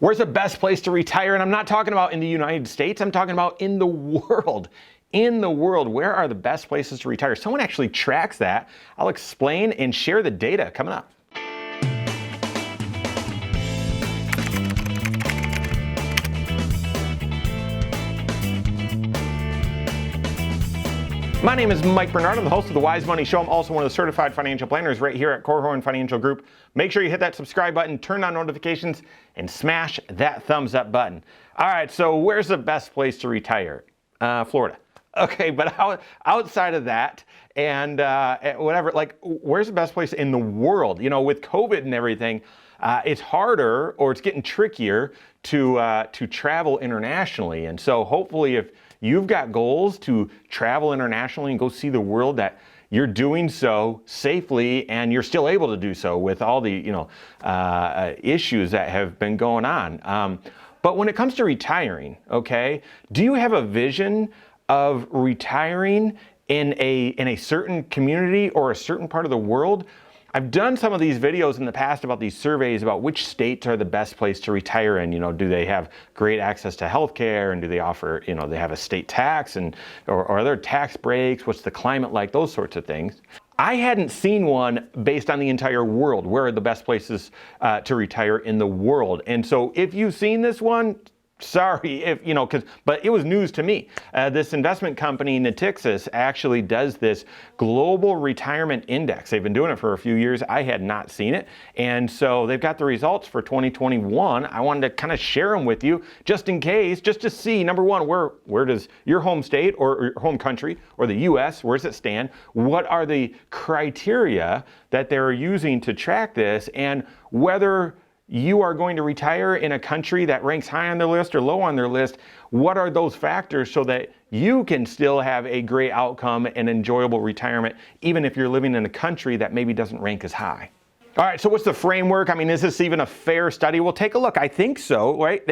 Where's the best place to retire? And I'm not talking about in the United States, I'm talking about in the world. In the world, where are the best places to retire? Someone actually tracks that. I'll explain and share the data coming up. My name is Mike Bernard. I'm the host of the Wise Money Show. I'm also one of the certified financial planners right here at Korhorn Financial Group. Make sure you hit that subscribe button, turn on notifications, and smash that thumbs up button. All right, so where's the best place to retire? Florida. Okay, but outside of that and whatever, like, where's the best place in the world? You know, with COVID and everything, it's harder, or it's getting trickier to travel internationally. And so hopefully if you've got goals to travel internationally and go see the world, that you're doing so safely and you're still able to do so with all the issues that have been going on. But when it comes to retiring, okay, do you have a vision of retiring in a certain community or a certain part of the world? I've done some of these videos in the past about these surveys about which states are the best place to retire in. You know, do they have great access to health care, and do they offer, you know, they have a state tax, and or are there tax breaks? What's the climate like? Those sorts of things. I hadn't seen one based on the entire world. Where are the best places to retire in the world? And so if you've seen this one, sorry, if you know, but it was news to me. This investment company, Natixis, actually does this global retirement index. They've been doing it for a few years. I had not seen it. And so they've got the results for 2021. I wanted to kind of share them with you just in case, just to see, number one, where does your home state or your home country or the US, where does it stand? What are the criteria that they're using to track this, and whether you are going to retire in a country that ranks high on their list or low on their list, what are those factors so that you can still have a great outcome and enjoyable retirement, even if you're living in a country that maybe doesn't rank as high? All right, so what's the framework? I mean, is this even a fair study? Well, take a look. I think so, right?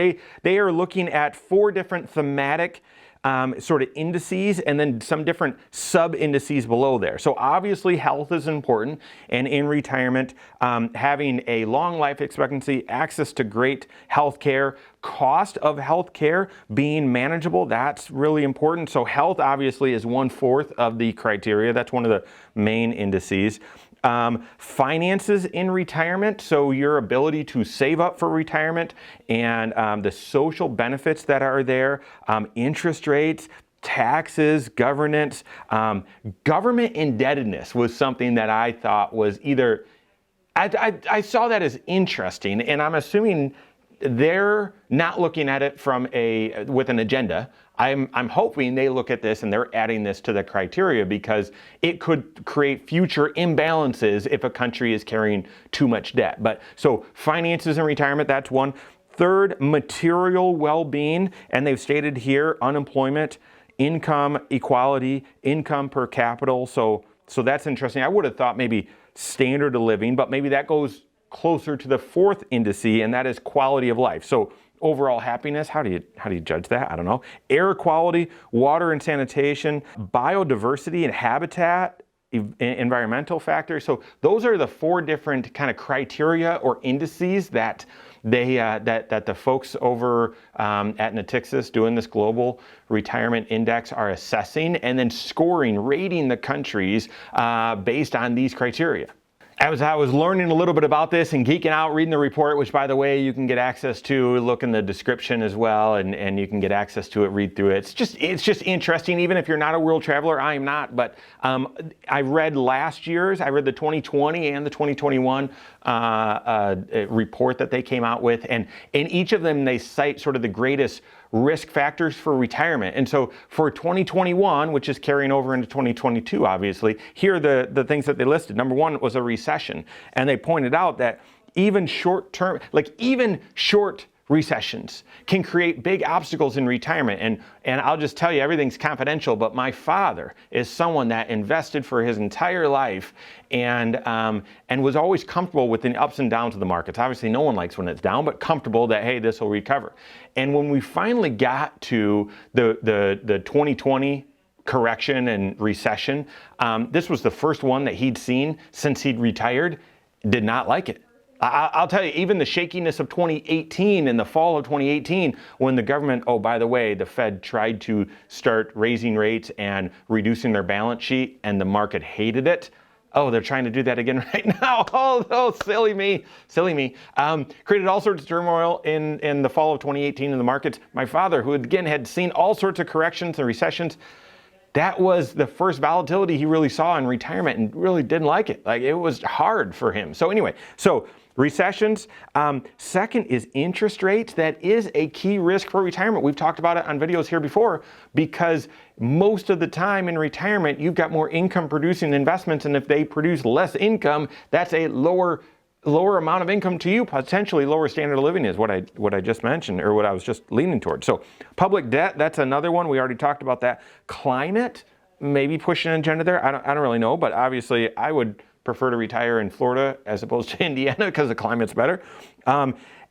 They are looking at 4 different thematic sort of indices, and then some different sub-indices below there. So obviously health is important, and in retirement, having a long life expectancy, access to great health care, cost of health care being manageable, that's really important. So health obviously is 1/4 of the criteria. That's one of the main indices. Finances in retirement, so your ability to save up for retirement, and the social benefits that are there, interest rates, taxes, governance, government indebtedness was something that I thought was either, I saw that as interesting, and I'm assuming they're not looking at it with an agenda. I'm hoping they look at this and they're adding this to the criteria, because it could create future imbalances if a country is carrying too much debt. But so finances and retirement, that's one. Third, material well-being, and they've stated here unemployment, income equality, income per capita. So that's interesting. I would have thought maybe standard of living, but maybe that goes closer to the 4th indice, and that is quality of life. So overall happiness, how do you judge that? I don't know. Air quality, water and sanitation, biodiversity and habitat, environmental factors. So those are the 4 different kind of criteria or indices that that the folks over at Natixis doing this global retirement index are assessing, and then scoring, rating the countries based on these criteria. As I was learning a little bit about this and geeking out, reading the report, which by the way, you can get access to, look in the description as well, and you can get access to it, read through it. It's just interesting, even if you're not a world traveler. I am not, but I read I read the 2020 and the 2021 report that they came out with, and in each of them, they cite sort of the greatest risk factors for retirement. And so for 2021, which is carrying over into 2022, obviously, here are the things that they listed. Number 1 was a recession. And they pointed out that even short recessions can create big obstacles in retirement. And I'll just tell you, everything's confidential, but my father is someone that invested for his entire life and was always comfortable with the ups and downs of the markets. Obviously, no one likes when it's down, but comfortable that, hey, this will recover. And when we finally got to the 2020 correction and recession, this was the first one that he'd seen since he'd retired, did not like it. I'll tell you, even the shakiness of 2018, in the fall of 2018, when the government, oh, by the way, the Fed tried to start raising rates and reducing their balance sheet, and the market hated it. Oh, they're trying to do that again right now. Oh, silly me. Created all sorts of turmoil in the fall of 2018 in the markets. My father, who again had seen all sorts of corrections and recessions, that was the first volatility he really saw in retirement and really didn't like it. Like, it was hard for him. So anyway, recessions. Second is interest rates. That is a key risk for retirement. We've talked about it on videos here before, because most of the time in retirement, you've got more income producing investments, and if they produce less income, that's a lower amount of income to you, potentially lower standard of living is what I just mentioned, or what I was just leaning towards. So public debt, that's another one. We already talked about that. Climate, maybe pushing an agenda there. I don't really know, but obviously I would prefer to retire in Florida as opposed to Indiana because the climate's better.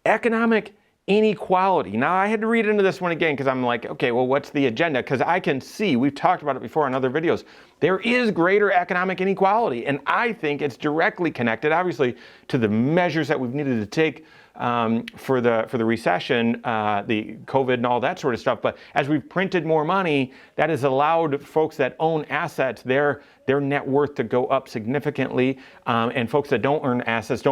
Economic inequality. Now, I had to read into this one again because I'm like, okay, well, what's the agenda? Because I can see, we've talked about it before on other videos, there is greater economic inequality, and I think it's directly connected, obviously, to the measures that we've needed to take for the recession, the COVID and all that sort of stuff. But as we've printed more money, that has allowed folks that own assets, their net worth to go up significantly, and folks that don't own assets,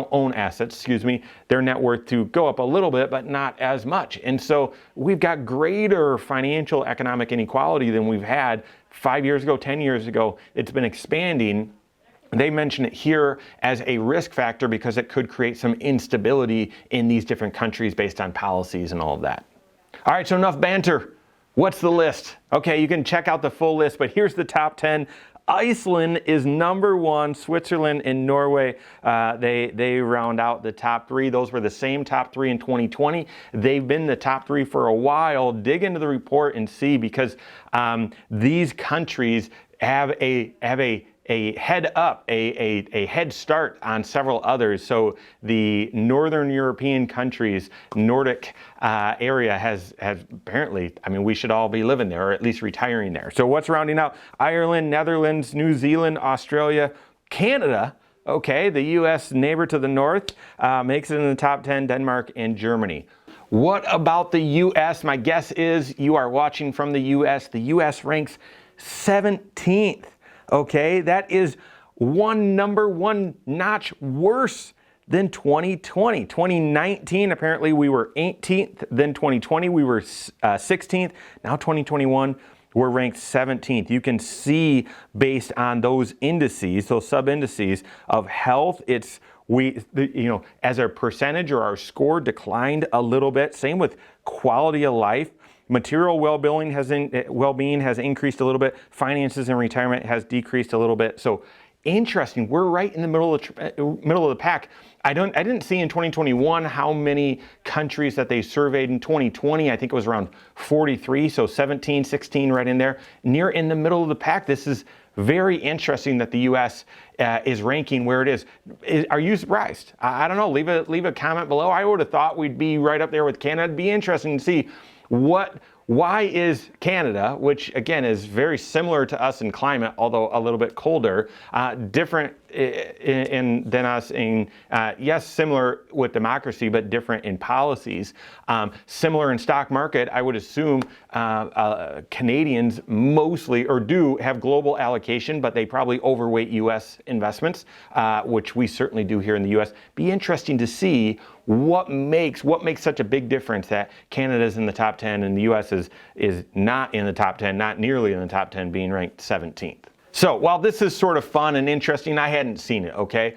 their net worth to go up a little bit, but not as much. And so we've got greater financial economic inequality than we've had 5 years ago, 10 years ago. It's been expanding. They mention it here as a risk factor because it could create some instability in these different countries based on policies and all of that. All right, so enough banter. What's the list? Okay, you can check out the full list, but here's the top 10. Iceland is number 1, Switzerland and Norway, they round out the top 3. Those were the same top 3 in 2020. They've been the top 3 for a while. Dig into the report and see, because these countries have a head up, a head start on several others. So the Northern European countries, Nordic area has apparently, I mean, we should all be living there, or at least retiring there. So what's rounding out? Ireland, Netherlands, New Zealand, Australia, Canada, okay, the U.S. neighbor to the north, makes it in the top 10, Denmark and Germany. What about the U.S.? My guess is you are watching from the U.S. The U.S. ranks 17th. Okay, that is number one notch worse than 2020. 2019, apparently we were 18th. Then 2020, we were 16th. Now 2021, we're ranked 17th. You can see based on those indices, those sub-indices of health, as a percentage, or our score declined a little bit. Same with quality of life. Material well-being has increased a little bit. Finances and retirement has decreased a little bit. So interesting. We're right in the middle of the pack. I didn't see in 2021 how many countries that they surveyed in 2020. I think it was around 43. So 17, 16 right in there, near in the middle of the pack. This is very interesting that the U.S. Is ranking where it is. Are you surprised? I don't know. Leave a comment below. I would have thought we'd be right up there with Canada. It'd be interesting to see why is Canada, which again is very similar to us in climate, although a little bit colder, different than us in, yes, similar with democracy, but different in policies. Similar in stock market, I would assume Canadians mostly, or do have global allocation, but they probably overweight U.S. investments, which we certainly do here in the U.S. Be interesting to see what makes such a big difference that Canada's in the top 10 and the U.S. is not in the top 10, not nearly in the top 10, being ranked 17th. So while this is sort of fun and interesting, I hadn't seen it, okay?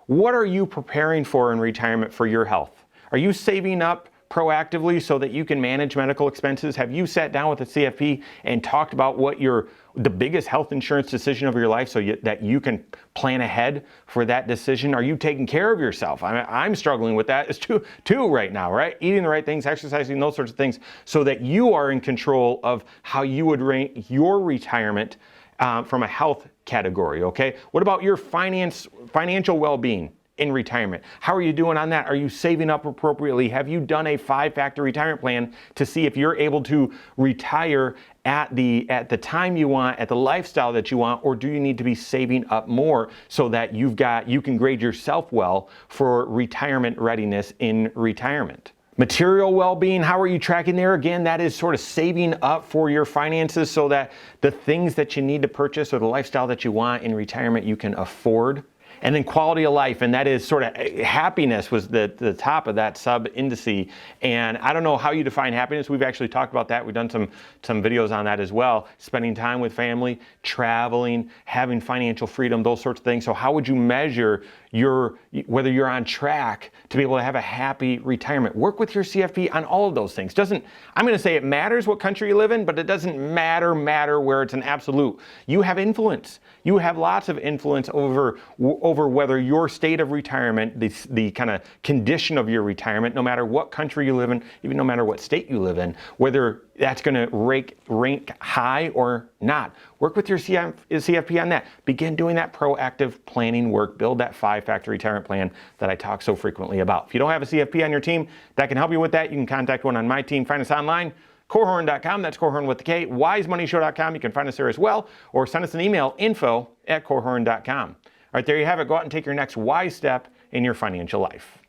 What are you preparing for in retirement for your health? Are you saving up proactively so that you can manage medical expenses? Have you sat down with a CFP and talked about what the biggest health insurance decision of your life so that you can plan ahead for that decision? Are you taking care of yourself? I'm struggling with that. It's too right now, right? Eating the right things, exercising, those sorts of things, so that you are in control of how you would rank your retirement from a health category, okay? What about your financial well-being? in retirement? How are you doing on that? Are you saving up appropriately? Have you done a 5-factor retirement plan to see if you're able to retire at the time you want, at the lifestyle that you want, or do you need to be saving up more so that you can grade yourself well for retirement readiness in retirement? Material well-being, how are you tracking there? Again, that is sort of saving up for your finances so that the things that you need to purchase or the lifestyle that you want in retirement you can afford. And then quality of life, and that is sort of happiness was the top of that sub-indice. And I don't know how you define happiness. We've actually talked about that. We've done some videos on that as well. Spending time with family, traveling, having financial freedom, those sorts of things. So how would you measure whether you're on track to be able to have a happy retirement? Work with your CFP on all of those things. I'm going to say it matters what country you live in, but it doesn't matter where it's an absolute. You have influence. You have lots of influence over whether your state of retirement, the kind of condition of your retirement, no matter what country you live in, even no matter what state you live in, whether that's going to rank high or not. Work with your CFP on that. Begin doing that proactive planning work. Build that 5-factor retirement plan that I talk so frequently about. If you don't have a CFP on your team that can help you with that, you can contact one on my team. Find us online, Korhorn.com. That's Korhorn with the K. WiseMoneyShow.com. You can find us there as well, or send us an email, info@Korhorn.com. All right, there you have it. Go out and take your next wise step in your financial life.